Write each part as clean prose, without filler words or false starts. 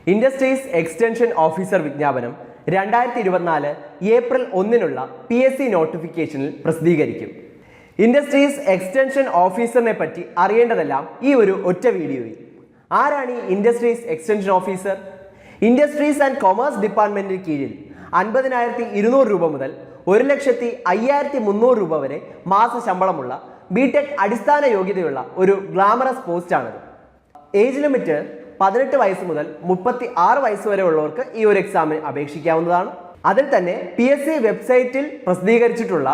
Industries extension officer വിജ്ഞാപനം 2024 April 1-നുള്ള PSC നോട്ടിഫിക്കേഷനിൽ പ്രസിദ്ധീകരിക്കും. Industries extension ഓഫീസറിനെ പറ്റി അറിയേണ്ടതെല്ലാം ഈ ഒരു ഒറ്റ വീഡിയോയിൽ. ആരാണ് ഈ industries extension officer? Industries and commerce ഡിപ്പാർട്ട്മെന്റിന് കീഴിൽ 50,200 രൂപ മുതൽ 1,05,300 രൂപ വരെ മാസ ശമ്പളമുള്ള ബിടെക് അടിസ്ഥാന യോഗ്യതയുള്ള ഒരു ഗ്ലാമറസ് പോസ്റ്റാണിത്. ഏജ് ലിമിറ്റ് 18 വയസ്സ് മുതൽ 36 വയസ്സ് വരെ ഉള്ളവർക്ക് ഈ ഒരു എക്സാമിന് അപേക്ഷിക്കാവുന്നതാണ്. അതിൽ തന്നെ PSC വെബ്സൈറ്റിൽ പ്രസിദ്ധീകരിച്ചിട്ടുള്ള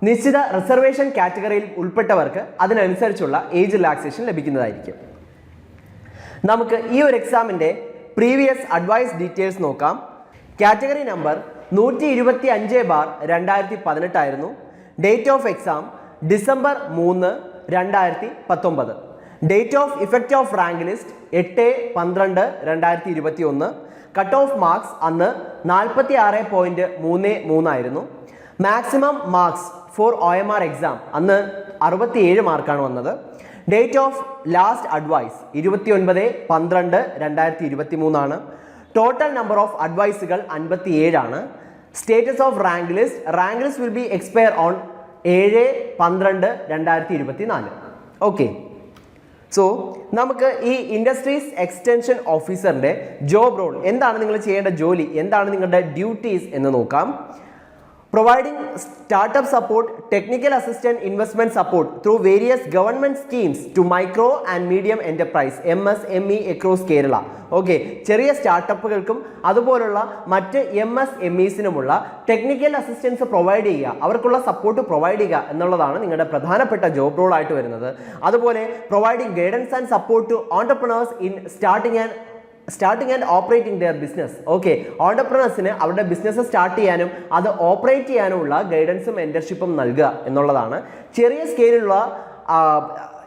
നിശ്ചിത റിസർവേഷൻ കാറ്റഗറിയിൽ ഉൾപ്പെട്ടവർക്ക് അതിനനുസരിച്ചുള്ള ഏജ് റിലാക്സേഷൻ ലഭിക്കുന്നതായിരിക്കും. നമുക്ക് ഈ ഒരു എക്സാമിൻ്റെ പ്രീവിയസ് അഡ്വൈസ് ഡീറ്റെയിൽസ് നോക്കാം. കാറ്റഗറി നമ്പർ 125/2018 ആയിരുന്നു. Date of exam December 3, 2019. Date of effect of rank list 8/12/2021. Cut off marks അന്ന് 46.33 ആയിരുന്നു. Maximum marks four OMR exam അന്ന് 67 മാർക്കാണ് വന്നത്. ഡേറ്റ് ഓഫ് ലാസ്റ്റ് അഡ്വൈസ് 29/12/2023 ആണ്. ടോട്ടൽ നമ്പർ ഓഫ് അഡ്വൈസുകൾ 57 ആണ്. Status of rank list will be expire on 7/12/2024. Okay, so നമുക്ക് ഈ ഇൻഡസ്ട്രീസ് എക്സ്റ്റൻഷൻ ഓഫീസറിൻ്റെ ജോബ് റോൾ എന്താണ്, നിങ്ങൾ ചെയ്യേണ്ട ജോലി എന്താണ്, നിങ്ങളുടെ ഡ്യൂട്ടീസ് എന്ന് നോക്കാം. Providing startup support, technical assistant investment support through various government schemes to micro and medium enterprise MSME across Kerala. Okay, ചെറിയ സ്റ്റാർട്ടപ്പുകൾക്കും അതുപോലുള്ള മറ്റ് MSMEസിനുമുള്ള ടെക്നിക്കൽ അസിസ്റ്റൻസ് പ്രൊവൈഡ് ചെയ്യുക, അവർക്കുള്ള സപ്പോർട്ട് പ്രൊവൈഡ് ചെയ്യുക എന്നുള്ളതാണ് നിങ്ങളുടെ പ്രധാനപ്പെട്ട ജോബ് റോൾ ആയിട്ട് വരുന്നത്. അതുപോലെ providing guidance and support to entrepreneurs in starting and operating their business. Okay, ഓൺടർപ്രണേഴ്സിന് അവരുടെ ബിസിനസ് സ്റ്റാർട്ട് ചെയ്യാനും അത് ഓപ്പറേറ്റ് ചെയ്യാനുമുള്ള ഗൈഡൻസും മെന്റർഷിപ്പും നൽകുക എന്നുള്ളതാണ്. ചെറിയ സ്കെയിലുള്ള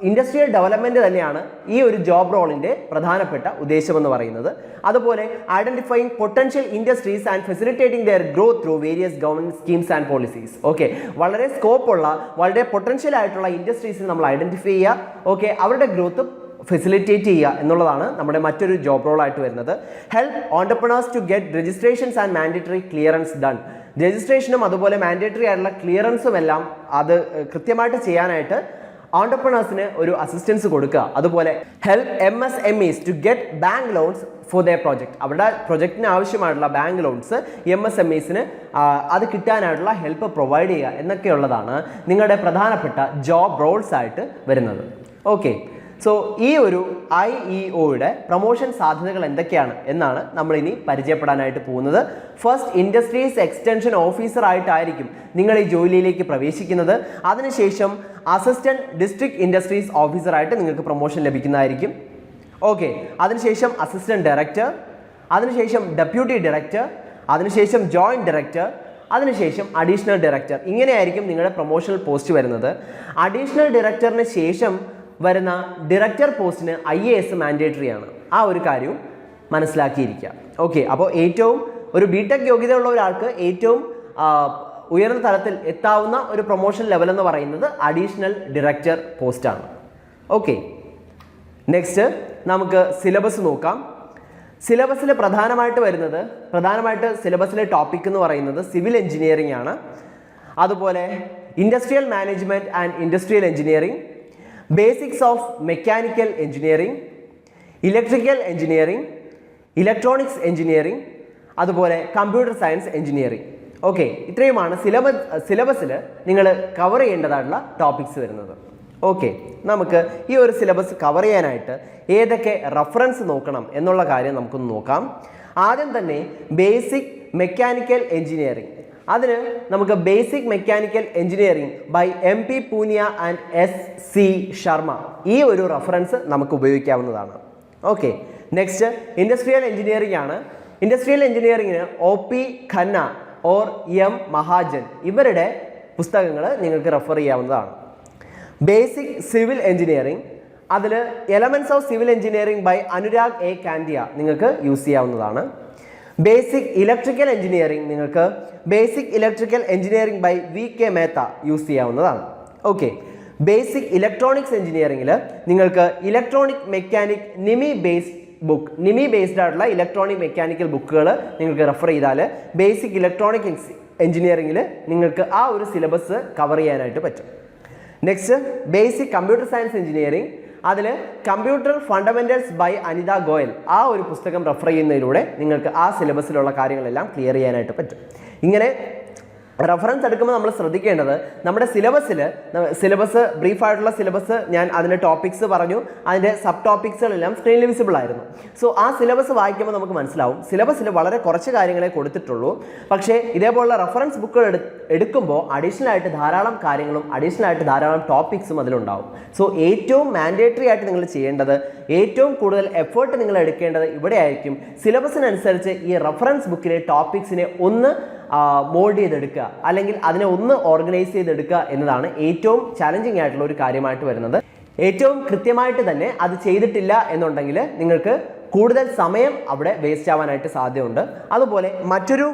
ഇൻഡസ്ട്രിയൽ ഡെവലപ്മെന്റ് തന്നെയാണ് ഈ ഒരു ജോബ് റോളിന്റെ പ്രധാനപ്പെട്ട ഉദ്ദേശമെന്ന് പറയുന്നത്. അതുപോലെ identifying potential industries and facilitating their growth through various government schemes and policies. Okay, വളരെ സ്കോപ്പുള്ള വളരെ പൊട്ടൻഷ്യൽ ആയിട്ടുള്ള ഇൻഡസ്ട്രീസിന് നമ്മൾ ഐഡന്റിഫൈ ചെയ്യുക. ഓക്കെ, അവരുടെ ഗ്രോത്ത് ഫെസിലിറ്റേറ്റ് ചെയ്യുക എന്നുള്ളതാണ് നമ്മുടെ മറ്റൊരു ജോബ് റോൾ ആയിട്ട് വരുന്നത്. Help entrepreneurs to get registrations and mandatory clearance done. രജിസ്ട്രേഷനും അതുപോലെ മാൻഡേറ്ററി ആയിട്ടുള്ള ക്ലിയറൻസും എല്ലാം അത് കൃത്യമായിട്ട് ചെയ്യാനായിട്ട് ഓൺടർപ്രണേഴ്സിന് ഒരു അസിസ്റ്റൻസ് കൊടുക്കുക. അതുപോലെ help MSMEs to get bank loans for their project. അവരുടെ പ്രൊജക്റ്റിന് ആവശ്യമായിട്ടുള്ള ബാങ്ക് ലോൺസ് MSMEസിന് അത് കിട്ടാനായിട്ടുള്ള ഹെൽപ്പ് പ്രൊവൈഡ് ചെയ്യുക എന്നൊക്കെയുള്ളതാണ് നിങ്ങളുടെ പ്രധാനപ്പെട്ട ജോബ് റോൾസ് ആയിട്ട് വരുന്നത്. ഓക്കെ, സോ ഈ ഒരു IEOയുടെ പ്രൊമോഷൻ സാധ്യതകൾ എന്തൊക്കെയാണ് എന്നാണ് നമ്മളിനി പരിചയപ്പെടാനായിട്ട് പോകുന്നത്. ഫസ്റ്റ്, ഇൻഡസ്ട്രീസ് എക്സ്റ്റൻഷൻ ഓഫീസർ ആയിട്ടായിരിക്കും നിങ്ങൾ ഈ ജോലിയിലേക്ക് പ്രവേശിക്കുന്നത്. അതിനുശേഷം അസിസ്റ്റന്റ് ഡിസ്ട്രിക്ട് ഇൻഡസ്ട്രീസ് ഓഫീസറായിട്ട് നിങ്ങൾക്ക് പ്രൊമോഷൻ ലഭിക്കുന്നതായിരിക്കും. ഓക്കെ, അതിനുശേഷം അസിസ്റ്റന്റ് ഡയറക്ടർ, അതിനുശേഷം ഡെപ്യൂട്ടി ഡയറക്ടർ, അതിനുശേഷം ജോയിന്റ് ഡയറക്ടർ, അതിനുശേഷം അഡീഷണൽ ഡയറക്ടർ. ഇങ്ങനെയായിരിക്കും നിങ്ങളുടെ പ്രൊമോഷണൽ പോസ്റ്റ് വരുന്നത്. അഡീഷണൽ ഡയറക്ടറിന് ശേഷം വരുന്ന ഡയറക്ടർ പോസ്റ്റിന് IAS മാൻഡേറ്ററി ആണ്. ആ ഒരു കാര്യവും മനസ്സിലാക്കിയിരിക്കുക. ഓക്കെ, അപ്പോൾ ഏറ്റവും ഒരു ബിടെക് യോഗ്യതയുള്ള ഒരാൾക്ക് ഏറ്റവും ഉയർന്ന തലത്തിൽ എത്താവുന്ന ഒരു പ്രൊമോഷൻ ലെവൽ എന്ന് പറയുന്നത് അഡീഷണൽ ഡയറക്ടർ പോസ്റ്റാണ്. ഓക്കെ, നെക്സ്റ്റ് നമുക്ക് സിലബസ് നോക്കാം. സിലബസിൽ പ്രധാനമായിട്ട് സിലബസിലെ ടോപ്പിക് എന്ന് പറയുന്നത് സിവിൽ എഞ്ചിനീയറിംഗ് ആണ്. അതുപോലെ industrial management and industrial engineering, basics of mechanical engineering, electrical engineering, electronics engineering, അതുപോലെ കമ്പ്യൂട്ടർ സയൻസ് എഞ്ചിനീയറിംഗ്. ഓക്കെ, ഇത്രയുമാണ് സിലബസിൽ നിങ്ങൾ കവർ ചെയ്യേണ്ടതായിട്ടുള്ള ടോപ്പിക്സ് വരുന്നത്. ഓക്കെ, നമുക്ക് ഈ ഒരു സിലബസ് കവർ ചെയ്യാനായിട്ട് ഏതൊക്കെ റഫറൻസ് നോക്കണം എന്നുള്ള കാര്യം നമുക്കൊന്ന് നോക്കാം. ആദ്യം തന്നെ ബേസിക് മെക്കാനിക്കൽ എഞ്ചിനീയറിംഗ്. അതിന് നമുക്ക് basic mechanical engineering by MP Punia and SC Sharma, ഈ ഒരു റഫറൻസ് നമുക്ക് ഉപയോഗിക്കാവുന്നതാണ്. ഓക്കെ, നെക്സ്റ്റ് ഇൻഡസ്ട്രിയൽ എഞ്ചിനീയറിംഗ് ആണ്. ഇൻഡസ്ട്രിയൽ എഞ്ചിനീയറിംഗിന് OP Khanna or M Mahajan ഇവരുടെ പുസ്തകങ്ങൾ നിങ്ങൾക്ക് റെഫർ ചെയ്യാവുന്നതാണ്. ബേസിക് സിവിൽ എഞ്ചിനീയറിംഗ്, അതിൽ elements of civil engineering by Anurag A Kandya നിങ്ങൾക്ക് യൂസ് ചെയ്യാവുന്നതാണ്. ബേസിക് ഇലക്ട്രിക്കൽ എഞ്ചിനീയറിംഗ് നിങ്ങൾക്ക് basic electrical engineering by VK Mehta use ചെയ്യാവുന്നതാണ്. ഓക്കെ, ബേസിക് ഇലക്ട്രോണിക്സ് എഞ്ചിനീയറിംഗിൽ നിങ്ങൾക്ക് ഇലക്ട്രോണിക് മെക്കാനിക് നിമി ബേസ്ഡ് ബുക്ക്, നിമി ബേസ്ഡ് ആയിട്ടുള്ള ഇലക്ട്രോണിക് മെക്കാനിക്കൽ ബുക്കുകൾ നിങ്ങൾക്ക് റെഫർ ചെയ്താൽ ബേസിക് ഇലക്ട്രോണിക് എഞ്ചിനീയറിംഗിൽ നിങ്ങൾക്ക് ആ ഒരു സിലബസ് കവർ ചെയ്യാനായിട്ട് പറ്റും. Next basic computer science engineering, അതിൽ computer fundamentals by Anita Goyal, ആ ഒരു പുസ്തകം റെഫർ ചെയ്യുന്നതിലൂടെ നിങ്ങൾക്ക് ആ സിലബസിലുള്ള കാര്യങ്ങളെല്ലാം ക്ലിയർ ചെയ്യാനായിട്ട് പറ്റും. ഇങ്ങനെ റെഫറൻസ് എടുക്കുമ്പോൾ നമ്മൾ ശ്രദ്ധിക്കേണ്ടത് നമ്മുടെ സിലബസ് ബ്രീഫായിട്ടുള്ള സിലബസ്, ഞാൻ അതിൻ്റെ ടോപ്പിക്സ് പറഞ്ഞു, അതിൻ്റെ സബ് ടോപ്പിക്സുകളെല്ലാം സ്ക്രീനിൽ വിസിബിൾ ആയിരുന്നു. സോ ആ സിലബസ് വായിക്കുമ്പോൾ നമുക്ക് മനസ്സിലാവും സിലബസിൽ വളരെ കുറച്ച് കാര്യങ്ങളെ കൊടുത്തിട്ടുള്ളൂ. പക്ഷേ ഇതേപോലുള്ള റെഫറൻസ് ബുക്കുകൾ എടുക്കുമ്പോൾ അഡീഷണൽ ആയിട്ട് ധാരാളം കാര്യങ്ങളും അഡീഷണൽ ആയിട്ട് ധാരാളം ടോപ്പിക്സും അതിലുണ്ടാവും. സോ ഏറ്റവും മാൻഡേറ്ററി ആയിട്ട് നിങ്ങൾ ചെയ്യേണ്ടത്, ഏറ്റവും കൂടുതൽ എഫേർട്ട് നിങ്ങൾ എടുക്കേണ്ടത് ഇവിടെ ആയിരിക്കും. സിലബസിനനുസരിച്ച് ഈ റെഫറൻസ് ബുക്കിലെ ടോപ്പിക്സിനെ ഒന്ന് മോൾഡ് ചെയ്തെടുക്കുക, അല്ലെങ്കിൽ അതിനെ ഒന്ന് ഓർഗനൈസ് ചെയ്തെടുക്കുക എന്നതാണ് ഏറ്റവും ചാലഞ്ചിങ് ആയിട്ടുള്ള ഒരു കാര്യമായിട്ട് വരുന്നത്. ഏറ്റവും കൃത്യമായിട്ട് തന്നെ അത് ചെയ്തിട്ടില്ല എന്നുണ്ടെങ്കിൽ നിങ്ങൾക്ക് കൂടുതൽ സമയം അവിടെ വേസ്റ്റ് ആവാനായിട്ട് സാധ്യതയുണ്ട്. അതുപോലെ മറ്റൊരു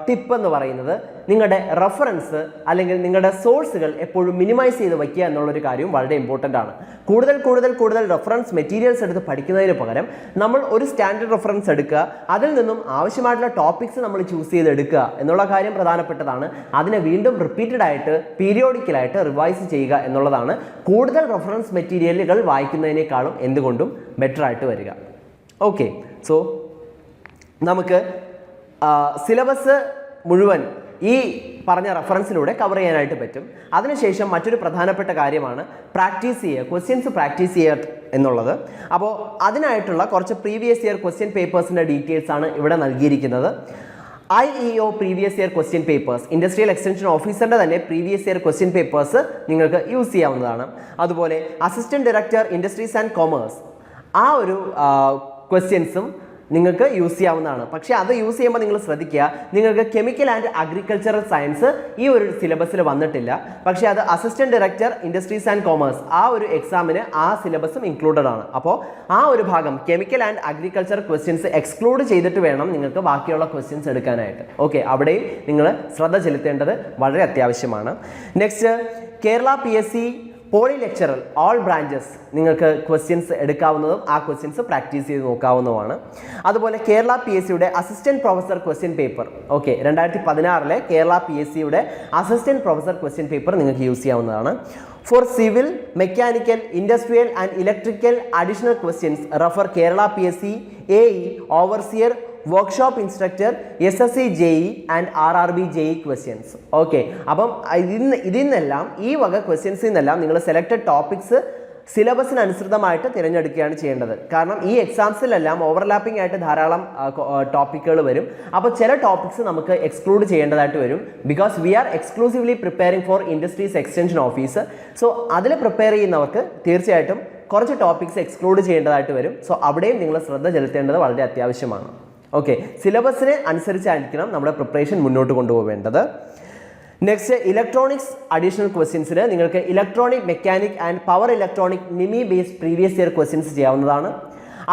ടിപ്പ് എന്ന് പറയുന്നത് നിങ്ങളുടെ റെഫറൻസ് അല്ലെങ്കിൽ നിങ്ങളുടെ സോഴ്സുകൾ എപ്പോഴും മിനിമൈസ് ചെയ്ത് വയ്ക്കുക എന്നുള്ളൊരു കാര്യം വളരെ ഇമ്പോർട്ടൻ്റ് ആണ്. കൂടുതൽ റെഫറൻസ് മെറ്റീരിയൽസ് എടുത്ത് പഠിക്കുന്നതിന് പകരം നമ്മൾ ഒരു സ്റ്റാൻഡേർഡ് റെഫറൻസ് എടുക്കുക, അതിൽ നിന്നും ആവശ്യമായിട്ടുള്ള ടോപ്പിക്സ് നമ്മൾ ചൂസ് ചെയ്ത് എടുക്കുക എന്നുള്ള കാര്യം പ്രധാനപ്പെട്ടതാണ്. അതിനെ വീണ്ടും റിപ്പീറ്റഡ് ആയിട്ട് പീരിയോഡിക്കലായിട്ട് റിവൈസ് ചെയ്യുക എന്നുള്ളതാണ് കൂടുതൽ റെഫറൻസ് മെറ്റീരിയലുകൾ വായിക്കുന്നതിനേക്കാളും എന്തുകൊണ്ടും ബെറ്റർ ആയിട്ട് വരിക. ഓക്കെ, സോ നമുക്ക് സിലബസ് മുഴുവൻ ഈ പറഞ്ഞ റെഫറൻസിലൂടെ കവർ ചെയ്യാനായിട്ട് പറ്റും. അതിനുശേഷം മറ്റൊരു പ്രധാനപ്പെട്ട കാര്യമാണ് പ്രാക്ടീസ് ചെയ്യുക, ക്വസ്റ്റ്യൻസ് പ്രാക്ടീസ് ചെയ്യുക എന്നുള്ളത്. അപ്പോൾ അതിനായിട്ടുള്ള കുറച്ച് പ്രീവിയസ് ഇയർ ക്വസ്റ്റ്യൻ പേപ്പേഴ്സിൻ്റെ ഡീറ്റെയിൽസ് ആണ് ഇവിടെ നൽകിയിരിക്കുന്നത്. IEO previous year question papers, industrial extension ഓഫീസറിൻ്റെ തന്നെ പ്രീവിയസ് ഇയർ ക്വസ്റ്റ്യൻ പേപ്പേഴ്സ് നിങ്ങൾക്ക് യൂസ് ചെയ്യാവുന്നതാണ്. അതുപോലെ assistant director industries and commerce, ആ ഒരു ക്വസ്റ്റ്യൻസും നിങ്ങൾക്ക് യൂസ് ചെയ്യാവുന്നതാണ്. പക്ഷേ അത് യൂസ് ചെയ്യുമ്പോൾ നിങ്ങൾ ശ്രദ്ധിക്കുക, നിങ്ങൾക്ക് കെമിക്കൽ ആൻഡ് അഗ്രികൾച്ചറൽ സയൻസ് ഈ ഒരു സിലബസിൽ വന്നിട്ടില്ല. പക്ഷേ അത് assistant director industries and commerce ആ ഒരു എക്സാമിന് ആ സിലബസും ഇൻക്ലൂഡഡ് ആണ്. അപ്പോൾ ആ ഒരു ഭാഗം chemical and agriculture questions exclude ചെയ്തിട്ട് വേണം നിങ്ങൾക്ക് ബാക്കിയുള്ള ക്വസ്റ്റ്യൻസ് എടുക്കാനായിട്ട്. ഓക്കെ, അവിടെയും നിങ്ങൾ ശ്രദ്ധ ചെലുത്തേണ്ടത് വളരെ അത്യാവശ്യമാണ്. Next Kerala PSC poly lecturer all branches നിങ്ങൾക്ക് ക്വസ്റ്റ്യൻസ് എടുക്കാവുന്നതും ആ ക്വസ്റ്റ്യൻസ് പ്രാക്ടീസ് ചെയ്ത് നോക്കാവുന്നതുമാണ്. അതുപോലെ കേരള PSCയുടെ assistant professor question paper, okay 2016 Kerala PSCയുടെ അസിസ്റ്റന്റ് പ്രൊഫസർ ക്വസ്റ്റ്യൻ പേപ്പർ നിങ്ങൾക്ക് യൂസ് ചെയ്യാവുന്നതാണ്. For civil, mechanical, industrial and electrical additional questions refer Kerala PSC AE overseer workshop instructor SSC JE and RRB JE questions. Okay, അപ്പം ഇതിൽ നിന്നെല്ലാം ഈ വക ക്വസ്റ്റ്യൻസിൽ നിന്നെല്ലാം നിങ്ങൾ സെലക്ടഡ് ടോപ്പിക്സ് സിലബസിനനുസൃതമായിട്ട് തിരഞ്ഞെടുക്കുകയാണ് ചെയ്യേണ്ടത്. കാരണം ഈ എക്സാംസിലെല്ലാം ഓവർലാപ്പിംഗ് ആയിട്ട് ധാരാളം ടോപ്പിക്കുകൾ വരും. അപ്പോൾ ചില ടോപ്പിക്സ് നമുക്ക് എക്സ്ക്ലൂഡ് ചെയ്യേണ്ടതായിട്ട് വരും. Because we R exclusively preparing for industries extension office. So അതിൽ പ്രിപ്പയർ ചെയ്യുന്നവർക്ക് തീർച്ചയായിട്ടും കുറച്ച് ടോപ്പിക്സ് എക്സ്ക്ലൂഡ് ചെയ്യേണ്ടതായിട്ട് വരും. സോ അവിടെയും നിങ്ങൾ ശ്രദ്ധ ചെലുത്തേണ്ടത് വളരെ അത്യാവശ്യമാണ്. ഓക്കെ, സിലബസിനെ അനുസരിച്ചായിരിക്കണം നമ്മുടെ പ്രിപ്പറേഷൻ മുന്നോട്ട് കൊണ്ടുപോകേണ്ടത്. നെക്സ്റ്റ് ഇലക്ട്രോണിക്സ് അഡീഷണൽ ക്വസ്റ്റ്യൻസിന് നിങ്ങൾക്ക് electronic mechanic and power electronic NIMI based previous year questions ചെയ്യാവുന്നതാണ്.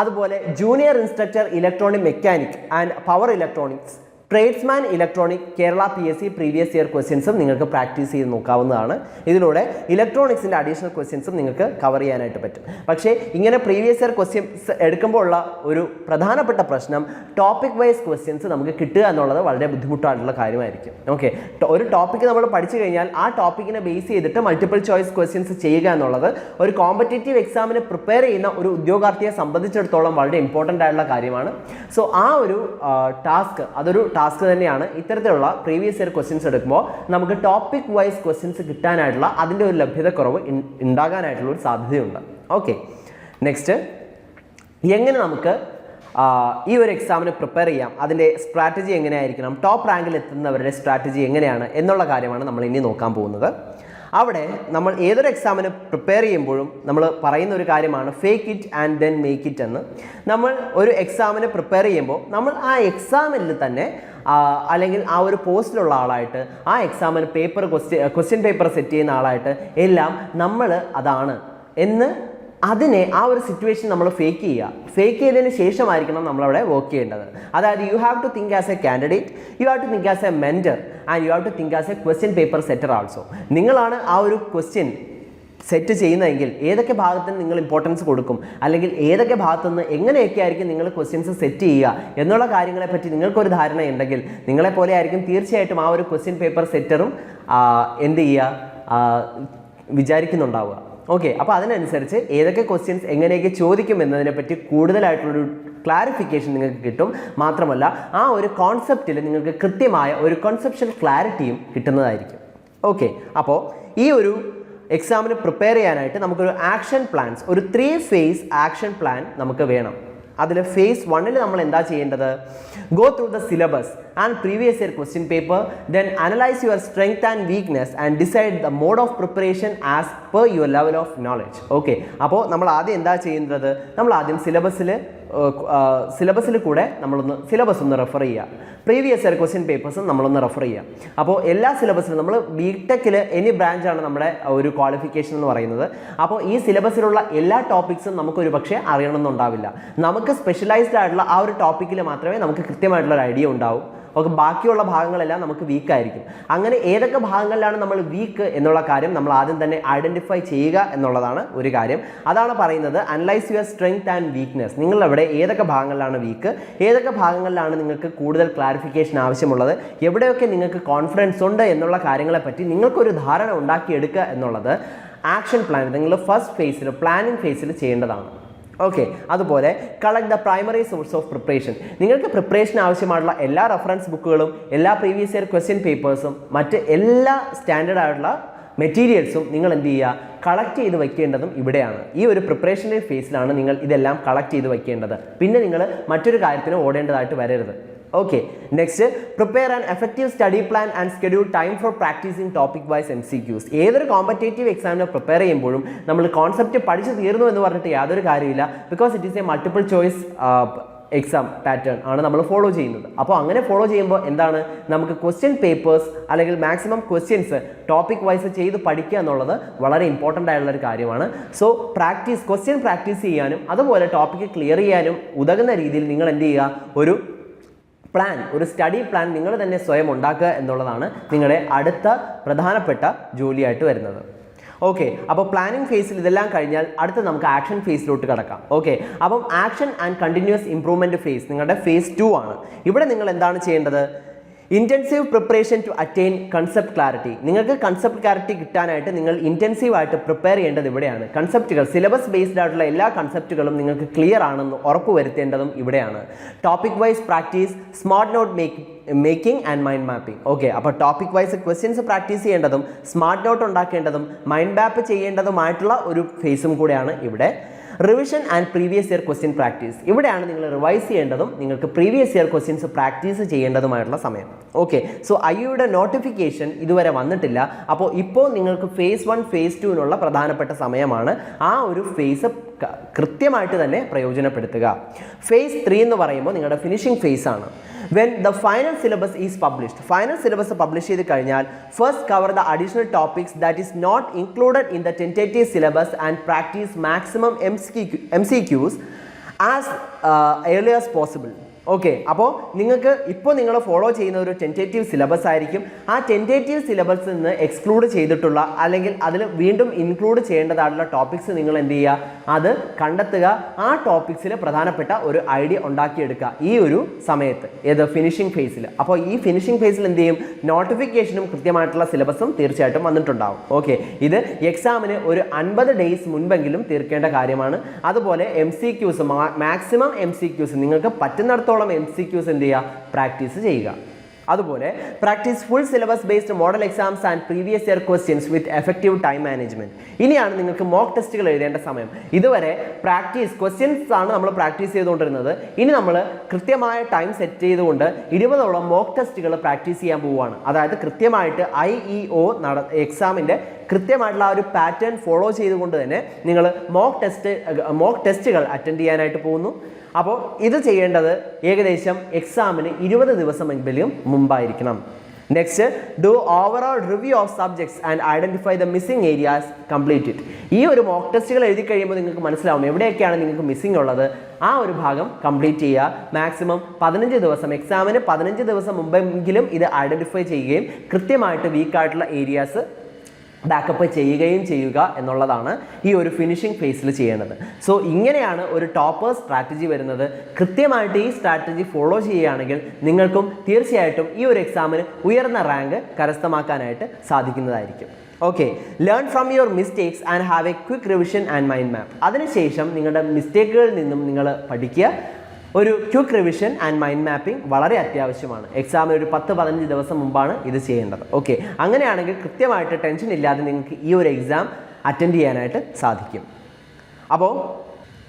അതുപോലെ junior instructor electronic mechanic and power electronics tradesman electronic Kerala PSC previous year ക്വസ്റ്റ്യൻസും നിങ്ങൾക്ക് പ്രാക്ടീസ് ചെയ്ത് നോക്കാവുന്നതാണ്. ഇതിലൂടെ ഇലക്ട്രോണിക്സിൻ്റെ അഡീഷണൽ ക്വസ്റ്റ്യൻസും നിങ്ങൾക്ക് കവർ ചെയ്യാനായിട്ട് പറ്റും. പക്ഷേ ഇങ്ങനെ പ്രീവിയസ് ഇയർ ക്വസ്റ്റ്യൻസ് എടുക്കുമ്പോൾ ഉള്ള ഒരു പ്രധാനപ്പെട്ട പ്രശ്നം ടോപ്പിക് വൈസ് ക്വസ്റ്റ്യൻസ് നമുക്ക് കിട്ടുക എന്നുള്ളത് വളരെ ബുദ്ധിമുട്ടായിട്ടുള്ള കാര്യമായിരിക്കും. ഓക്കെ, ഒരു ടോപ്പിക്ക് നമ്മൾ പഠിച്ചു കഴിഞ്ഞാൽ ആ ടോപ്പിക്കിനെ ബേസ് ചെയ്തിട്ട് മൾട്ടിപ്പിൾ ചോയ്സ് ക്വസ്റ്റ്യൻസ് ചെയ്യുക എന്നുള്ളത് ഒരു കോമ്പറ്റേറ്റീവ് എക്സാമിന് പ്രിപ്പയർ ചെയ്യുന്ന ഒരു ഉദ്യോഗാർത്ഥിയെ സംബന്ധിച്ചിടത്തോളം വളരെ ഇമ്പോർട്ടൻ്റ് ആയിട്ടുള്ള കാര്യമാണ്. സോ ആ ഒരു അതൊരു ടാസ്ക് തന്നെയാണ്. ഇത്തരത്തിലുള്ള പ്രീവിയസ് ഇയർ ക്വസ്റ്റ്യൻസ് എടുക്കുമ്പോൾ നമുക്ക് ടോപ്പിക് വൈസ് ക്വസ്റ്റ്യൻസ് കിട്ടാനായിട്ടുള്ള അതിൻ്റെ ഒരു ലഭ്യതക്കുറവ് ഉണ്ടാകാനായിട്ടുള്ള ഒരു സാധ്യതയുണ്ട്. ഓക്കെ, നെക്സ്റ്റ് എങ്ങനെ നമുക്ക് ഈ ഒരു എക്സാമിന് പ്രിപ്പയർ ചെയ്യാം, അതിൻ്റെ സ്ട്രാറ്റജി എങ്ങനെയായിരിക്കണം, ടോപ്പ് റാങ്കിൽ എത്തുന്നവരുടെ സ്ട്രാറ്റജി എങ്ങനെയാണ് എന്നുള്ള കാര്യമാണ് നമ്മൾ ഇനി നോക്കാൻ പോകുന്നത്. അവിടെ നമ്മൾ ഏതൊരു എക്സാമിന് പ്രിപ്പയർ ചെയ്യുമ്പോഴും നമ്മൾ പറയുന്ന ഒരു കാര്യമാണ് fake it and then make it എന്ന്. നമ്മൾ ഒരു എക്സാമിന് പ്രിപ്പയർ ചെയ്യുമ്പോൾ നമ്മൾ ആ എക്സാമിൽ തന്നെ അല്ലെങ്കിൽ ആ ഒരു പോസ്റ്റിലുള്ള ആളായിട്ട് ആ എക്സാമിന് ക്വസ്റ്റ്യൻ പേപ്പർ സെറ്റ് ചെയ്യുന്ന ആളായിട്ട് എല്ലാം നമ്മൾ അതാണ് എന്ന് അതിനെ ആ ഒരു സിറ്റുവേഷൻ നമ്മൾ ഫേക്ക് ചെയ്തതിന് ശേഷമായിരിക്കണം നമ്മളവിടെ വർക്ക് ചെയ്യേണ്ടത്. അതായത് you have to think as a candidate, you have to think as a mentor and you have to think as a question paper setter also. നിങ്ങളാണ് ആ ഒരു ക്വസ്റ്റ്യൻ സെറ്റ് ചെയ്യുന്നതെങ്കിൽ ഏതൊക്കെ ഭാഗത്തിന് നിങ്ങൾ ഇമ്പോർട്ടൻസ് കൊടുക്കും, അല്ലെങ്കിൽ ഏതൊക്കെ ഭാഗത്തു നിന്ന് എങ്ങനെയൊക്കെ ആയിരിക്കും നിങ്ങൾ ക്വസ്റ്റ്യൻസ് സെറ്റ് ചെയ്യുക എന്നുള്ള കാര്യങ്ങളെപ്പറ്റി നിങ്ങൾക്കൊരു ധാരണയുണ്ടെങ്കിൽ നിങ്ങളെപ്പോലെ ആയിരിക്കും തീർച്ചയായിട്ടും ആ ഒരു ക്വസ്റ്റ്യൻ പേപ്പർ സെറ്ററും എന്ത് ചെയ്യുക വിചാരിക്കുന്നുണ്ടാവുക. ഓക്കെ, അപ്പോൾ അതിനനുസരിച്ച് ഏതൊക്കെ ക്വസ്റ്റ്യൻസ് എങ്ങനെയൊക്കെ ചോദിക്കും എന്നതിനെപ്പറ്റി കൂടുതലായിട്ടുള്ളൊരു ക്ലാരിഫിക്കേഷൻ നിങ്ങൾക്ക് കിട്ടും. മാത്രമല്ല ആ ഒരു കോൺസെപ്റ്റിൽ നിങ്ങൾക്ക് കൃത്യമായ ഒരു കോൺസെപ്ഷൻ ക്ലാരിറ്റിയും കിട്ടുന്നതായിരിക്കും. ഓക്കെ, അപ്പോൾ ഈ ഒരു എക്സാമിന് പ്രിപ്പയർ ചെയ്യാനായിട്ട് നമുക്കൊരു ആക്ഷൻ പ്ലാൻസ്, ഒരു 3 phase ആക്ഷൻ പ്ലാൻ നമുക്ക് വേണം. അതിൽ phase 1 നമ്മൾ എന്താ ചെയ്യേണ്ടത്? Go through the syllabus and previous year question paper, then analyse your strength and weakness and decide the mode of preparation as per your level of knowledge. Okay, അപ്പോൾ നമ്മൾ ആദ്യം എന്താ ചെയ്യുന്നത്? നമ്മൾ ആദ്യം സിലബസിൽ കൂടെ സിലബസ് ഒന്ന് റെഫർ ചെയ്യുക. പ്രീവിയസ് ഇയർ ക്വസ്റ്റ്യൻ പേപ്പേഴ്സും നമ്മളൊന്ന് റെഫർ ചെയ്യുക. അപ്പോൾ എല്ലാ സിലബസിലും നമ്മൾ ബിടെക്കിൽ എനി ബ്രാഞ്ചാണ് നമ്മുടെ ഒരു ക്വാളിഫിക്കേഷൻ എന്ന് പറയുന്നത്. അപ്പോൾ ഈ സിലബസിലുള്ള എല്ലാ ടോപ്പിക്സും നമുക്കൊരു പക്ഷേ അറിയണമെന്നുണ്ടാവില്ല. നമുക്ക് സ്പെഷ്യലൈസ്ഡ് ആയിട്ടുള്ള ആ ഒരു ടോപ്പിക്കിൽ മാത്രമേ നമുക്ക് കൃത്യമായിട്ടുള്ള ഒരു ഐഡിയ ഉണ്ടാവൂ. ഓക്കെ, ബാക്കിയുള്ള ഭാഗങ്ങളെല്ലാം നമുക്ക് വീക്കായിരിക്കും. അങ്ങനെ ഏതൊക്കെ ഭാഗങ്ങളിലാണ് നമ്മൾ വീക്ക് എന്നുള്ള കാര്യം നമ്മൾ ആദ്യം തന്നെ ഐഡൻറ്റിഫൈ ചെയ്യുക എന്നുള്ളതാണ് ഒരു കാര്യം. അതാണ് പറയുന്നത് analyse your strength and weakness. നിങ്ങളവിടെ ഏതൊക്കെ ഭാഗങ്ങളിലാണ് വീക്ക്, ഏതൊക്കെ ഭാഗങ്ങളിലാണ് നിങ്ങൾക്ക് കൂടുതൽ ക്ലാരിഫിക്കേഷൻ ആവശ്യമുള്ളത്, എവിടെയൊക്കെ നിങ്ങൾക്ക് കോൺഫിഡൻസ് ഉണ്ട് എന്നുള്ള കാര്യങ്ങളെപ്പറ്റി നിങ്ങൾക്കൊരു ധാരണ ഉണ്ടാക്കിയെടുക്കുക എന്നുള്ളത് ആക്ഷൻ പ്ലാൻ നിങ്ങൾ ഫസ്റ്റ് ഫേസിൽ പ്ലാനിങ് ഫേസിൽ ചെയ്യേണ്ടതാണ്. ഓക്കെ, അതുപോലെ collect the primary source of preparation. നിങ്ങൾക്ക് പ്രിപ്പറേഷൻ ആവശ്യമായിട്ടുള്ള എല്ലാ റെഫറൻസ് ബുക്കുകളും എല്ലാ പ്രീവിയസ് ഇയർ ക്വസ്റ്റ്യൻ പേപ്പേഴ്സും മറ്റ് എല്ലാ സ്റ്റാൻഡേർഡ് ആയിട്ടുള്ള മെറ്റീരിയൽസും നിങ്ങൾ എന്ത് ചെയ്യുക? കളക്ട് ചെയ്ത് വയ്ക്കേണ്ടതും ഇവിടെയാണ്. ഈ ഒരു പ്രിപ്പറേഷൻ്റെ ഫേസിലാണ് നിങ്ങൾ ഇതെല്ലാം കളക്ട് ചെയ്ത് വയ്ക്കേണ്ടത്. പിന്നെ നിങ്ങൾ മറ്റൊരു കാര്യത്തിന് ഓടേണ്ടതായിട്ട് വരരുത്. Okay, next prepare an effective study plan and schedule time for practising topic wise MCQs. ഏതൊരു കോമ്പറ്റേറ്റീവ് എക്സാമിനെ പ്രിപ്പയർ ചെയ്യുമ്പോഴും നമ്മൾ കോൺസെപ്റ്റ് പഠിച്ചു തീർന്നു എന്ന് പറഞ്ഞിട്ട് യാതൊരു കാര്യമില്ല. Because it is a multiple choice exam pattern ആണ് നമ്മൾ ഫോളോ ചെയ്യുന്നത്. അപ്പോൾ അങ്ങനെ ഫോളോ ചെയ്യുമ്പോൾ എന്താണ്, നമുക്ക് ക്വസ്റ്റ്യൻ പേപ്പേഴ്സ് അല്ലെങ്കിൽ മാക്സിമം ക്വസ്റ്റ്യൻസ് ടോപ്പിക് വൈസ് ചെയ്ത് പഠിക്കുക എന്നുള്ളത് വളരെ ഇമ്പോർട്ടൻ്റ് ആയിട്ടുള്ള ഒരു കാര്യമാണ്. സോ ക്വസ്റ്റ്യൻ പ്രാക്ടീസ് ചെയ്യാനും അതുപോലെ ടോപ്പിക്ക് ക്ലിയർ ചെയ്യാനും ഉതകുന്ന രീതിയിൽ നിങ്ങൾ എന്ത് ചെയ്യുക? ഒരു സ്റ്റഡി പ്ലാൻ നിങ്ങൾ തന്നെ സ്വയം ഉണ്ടാക്കുക എന്നുള്ളതാണ് നിങ്ങളുടെ അടുത്ത പ്രധാനപ്പെട്ട ജോലിയായിട്ട് വരുന്നത്. ഓക്കെ, അപ്പോൾ പ്ലാനിങ് ഫേസിൽ ഇതെല്ലാം കഴിഞ്ഞാൽ അടുത്ത് നമുക്ക് ആക്ഷൻ ഫേസിലോട്ട് കിടക്കാം. ഓക്കെ, അപ്പം action and continuous improvement phase നിങ്ങളുടെ phase 2 ആണ്. ഇവിടെ നിങ്ങൾ എന്താണ് ചെയ്യേണ്ടത്? Intensive preparation to attain concept clarity. നിങ്ങൾക്ക് കൺസെപ്റ്റ് ക്ലാരിറ്റി കിട്ടാനായിട്ട് നിങ്ങൾ ഇൻറ്റൻസീവായിട്ട് പ്രിപ്പയർ ചെയ്യേണ്ടത് ഇവിടെയാണ്. കൺസെപ്റ്റുകൾ, സിലബസ് ബേസ്ഡ് ആയിട്ടുള്ള എല്ലാ കൺസെപ്റ്റുകളും നിങ്ങൾക്ക് ക്ലിയർ ആണെന്ന് ഉറപ്പുവരുത്തേണ്ടതും ഇവിടെയാണ്. Topic wise practice, smart note making and mind mapping. Okay, അപ്പോൾ ടോപ്പിക് വൈസ് ക്വസ്റ്റ്യൻസ് പ്രാക്ടീസ് ചെയ്യേണ്ടതും സ്മാർട്ട് നോട്ട് ഉണ്ടാക്കേണ്ടതും മൈൻഡ് മാപ്പ് ചെയ്യേണ്ടതുമായിട്ടുള്ള ഒരു ഫേസും കൂടെയാണ് ഇവിടെ. Revision and previous year question practice. ഇവിടെയാണ് നിങ്ങൾ റിവൈസ് ചെയ്യേണ്ടതും നിങ്ങൾക്ക് പ്രീവിയസ് ഇയർ ക്വസ്റ്റ്യൻസ് പ്രാക്ടീസ് ചെയ്യേണ്ടതുമായിട്ടുള്ള സമയം. ഓക്കെ, സോ IUയുടെ നോട്ടിഫിക്കേഷൻ ഇതുവരെ വന്നിട്ടില്ല. അപ്പോൾ ഇപ്പോൾ നിങ്ങൾക്ക് phase 1 phase 2 പ്രധാനപ്പെട്ട സമയമാണ്. ആ ഒരു ഫേസ് കൃത്യമായിട്ട് തന്നെ പ്രയോജനപ്പെടുത്തുക. phase 3 എന്ന് പറയുമ്പോൾ നിങ്ങളുടെ ഫിനിഷിംഗ് ഫേസ് ആണ്. When the final syllabus is published, final syllabus publish ചെയ്ത് കഴിഞ്ഞാൽ first cover the additional topics that is not included in the tentative syllabus and practice maximum MCQs as early as possible. Okay, അപ്പോൾ നിങ്ങൾ follow ചെയ്യുന്ന ഒരു tentative syllabus ആയിരിക്കും. ആ tentative സിലബസിൽ നിന്ന് എക്സ്ക്ലൂഡ് ചെയ്തിട്ടുള്ള അല്ലെങ്കിൽ അതിൽ വീണ്ടും ഇൻക്ലൂഡ് ചെയ്യേണ്ടതായിട്ടുള്ള ടോപ്പിക്സ് നിങ്ങൾ എന്ത് ചെയ്യുക? അത് കണ്ടെത്തുക. ആ ടോപ്പിക്സിൽ പ്രധാനപ്പെട്ട ഒരു ഐഡിയ ഉണ്ടാക്കിയെടുക്കുക ഈ ഒരു സമയത്ത്, ഏത് ഫിനിഷിംഗ് ഫേസിൽ. അപ്പോൾ ഈ ഫിനിഷിംഗ് ഫേസിൽ എന്ത് ചെയ്യും? നോട്ടിഫിക്കേഷനും കൃത്യമായിട്ടുള്ള സിലബസും തീർച്ചയായിട്ടും വന്നിട്ടുണ്ടാവും. ഓക്കെ, ഇത് എക്സാമിന് ഒരു 50 days മുൻപെങ്കിലും തീർക്കേണ്ട കാര്യമാണ്. അതുപോലെ MCQs, മാക്സിമം MCQs നിങ്ങൾക്ക് പറ്റുന്നിടത്തോളം MCQs എന്ത് ചെയ്യുക? പ്രാക്ടീസ് ചെയ്യുക. അതുപോലെ practice full syllabus based model exams and previous year questions with effective time management. ഇനിയാണ് നിങ്ങൾക്ക് മോക്ക് ടെസ്റ്റുകൾ എഴുതേണ്ട സമയം. ഇതുവരെ ക്വസ്റ്റ്യൻസ് ആണ് നമ്മൾ പ്രാക്ടീസ് ചെയ്തുകൊണ്ടിരുന്നത്. ഇനി നമ്മൾ കൃത്യമായ ടൈം സെറ്റ് ചെയ്തുകൊണ്ട് 20ഓളം മോക്ക് ടെസ്റ്റുകൾ പ്രാക്ടീസ് ചെയ്യാൻ പോവുകയാണ്. അതായത് കൃത്യമായിട്ട് IEO എക്സാമിൻ്റെ കൃത്യമായിട്ടുള്ള ആ ഒരു പാറ്റേൺ ഫോളോ ചെയ്തുകൊണ്ട് തന്നെ നിങ്ങൾ മോക്ക് ടെസ്റ്റുകൾ അറ്റൻഡ് ചെയ്യാനായിട്ട് പോകുന്നു. അപ്പോൾ ഇത് ചെയ്യേണ്ടത് ഏകദേശം എക്സാമിന് 20 ദിവസമെങ്കിലും മുമ്പായിരിക്കണം. Next, do overall review of subjects and identify the missing areas, complete it. ഈ ഒരു മോക്ക് ടെസ്റ്റുകൾ എഴുതി കഴിയുമ്പോൾ നിങ്ങൾക്ക് മനസ്സിലാവും എവിടെയൊക്കെയാണ് നിങ്ങൾക്ക് മിസ്സിംഗ് ഉള്ളത്. ആ ഒരു ഭാഗം കംപ്ലീറ്റ് ചെയ്യുക. മാക്സിമം 15 ദിവസം, എക്സാമിന് 15 ദിവസം മുമ്പെങ്കിലും ഇത് ഐഡന്റിഫൈ ചെയ്യുകയും കൃത്യമായിട്ട് വീക്കായിട്ടുള്ള ഏരിയാസ് ബാക്കപ്പ് ചെയ്യുക എന്നുള്ളതാണ് ഈ ഒരു ഫിനിഷിംഗ് ഫേസിൽ ചെയ്യേണ്ടത്. സോ ഇങ്ങനെയാണ് ഒരു ടോപ്പർ സ്ട്രാറ്റജി വരുന്നത്. കൃത്യമായിട്ട് ഈ സ്ട്രാറ്റജി ഫോളോ ചെയ്യുകയാണെങ്കിൽ നിങ്ങൾക്കും തീർച്ചയായിട്ടും ഈ ഒരു എക്സാമിന് ഉയർന്ന റാങ്ക് കരസ്ഥമാക്കാനായിട്ട് സാധിക്കുന്നതായിരിക്കും. Okay, learn from your mistakes and have a quick revision and mind map. അതിനുശേഷം നിങ്ങളുടെ മിസ്റ്റേക്കുകളിൽ നിന്നും നിങ്ങൾ പഠിക്കുക. ഒരു quick revision and mind mapping വളരെ അത്യാവശ്യമാണ്. എക്സാമിന് ഒരു 10-15 ദിവസം മുമ്പാണ് ഇത് ചെയ്യേണ്ടത്. ഓക്കെ, അങ്ങനെയാണെങ്കിൽ കൃത്യമായിട്ട് ടെൻഷൻ ഇല്ലാതെ നിങ്ങൾക്ക് ഈ ഒരു എക്സാം അറ്റൻഡ് ചെയ്യാനായിട്ട് സാധിക്കും. അപ്പോൾ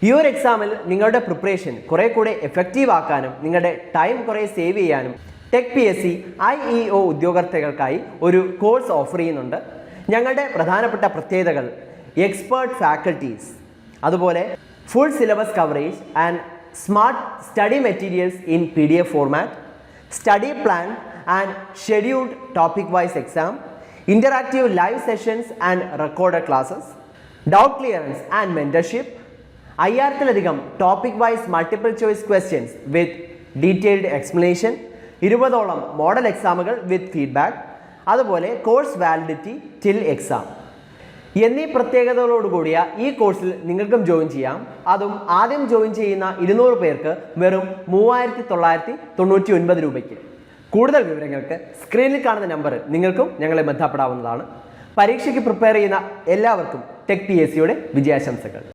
ഈ ഒരു എക്സാമിൽ നിങ്ങളുടെ പ്രിപ്പറേഷൻ കുറേ കൂടെ എഫക്റ്റീവ് ആക്കാനും നിങ്ങളുടെ ടൈം കുറേ സേവ് ചെയ്യാനും ടെക് PSC IEO ഉദ്യോഗാർത്ഥികൾക്കായി ഒരു കോഴ്സ് ഓഫർ ചെയ്യുന്നുണ്ട്. ഞങ്ങളുടെ പ്രധാനപ്പെട്ട പ്രത്യേകതകൾ എക്സ്പേർട്ട് ഫാക്കൽറ്റീസ്, അതുപോലെ full syllabus coverage and smart study materials in PDF format, study plan and scheduled topic wise exam, interactive live sessions and recorded classes, doubt clearance and mentorship, 5000-ലധികം topic wise multiple choice questions with detailed explanation, 20ഓളം model എക്സാമുകൾ with feedback, അതുപോലെ course validity till exam എന്നീ പ്രത്യേകതകളോടുകൂടിയ ഈ കോഴ്സിൽ നിങ്ങൾക്കും join ചെയ്യാം. അതും ആദ്യം ജോയിൻ ചെയ്യുന്ന 200 പേർക്ക് വെറും 3999 രൂപയ്ക്ക്. കൂടുതൽ വിവരങ്ങൾക്ക് സ്ക്രീനിൽ കാണുന്ന നമ്പർ നിങ്ങൾക്കും ഞങ്ങളെ ബന്ധപ്പെടാവുന്നതാണ്. പരീക്ഷയ്ക്ക് പ്രിപ്പയർ ചെയ്യുന്ന എല്ലാവർക്കും ടെക് PSCയുടെ വിജയാശംസകൾ.